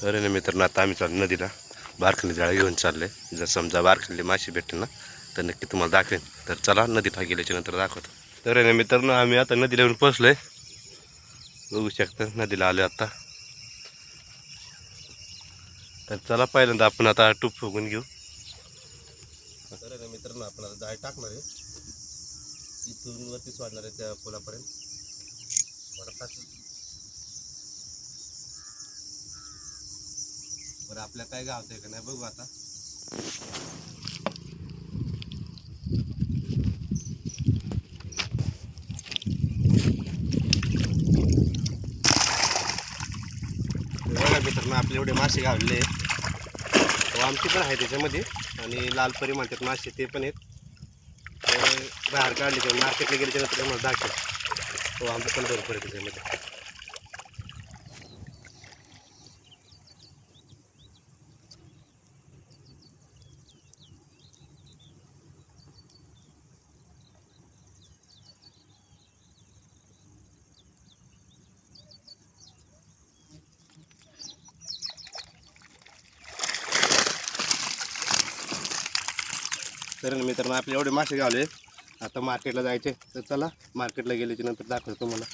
तर ना मित्रांनो, आता आम्ही चालू नदीला बारखंडी जाळं घेऊन चालले. जर समजा बारखंडी मासे भेटले ना तर नक्की तुम्हाला दाखवेन. तर चला नदीला गेल्याच्या नंतर दाखवतो. तर ना मित्रांनो, आम्ही आता नदीला येऊन पोचलोय. बघू शकता नदीला आलो आता. तर चला पहिल्यांदा आपण आता टूप फुगून घेऊ. तर ना मित्रांनो, आपण आता जाळ टाकणार आहे. इथून वरती सोडणार आहे त्या पुलापर्यंत. बरं आपल्या काय गावतंय का नाही बघू आता. बघा मित्रांनो, आपले एवढे मासे गावले. आमची पण आहे त्याच्यामध्ये. आणि लालपरी म्हणतात मासे, ते पण आहेत. बाहेर काढले किंवा मार्केटला गेल्याच्या नंतर मला दाखव. तो आमचं पण भरपूर आहे त्याच्यामध्ये. तर मित्रांनो, आपले एवढे मासे गावले. आता मार्केटला जायचे. तर चला मार्केटला गेल्याच्या नंतर दाखवतो तुम्हाला.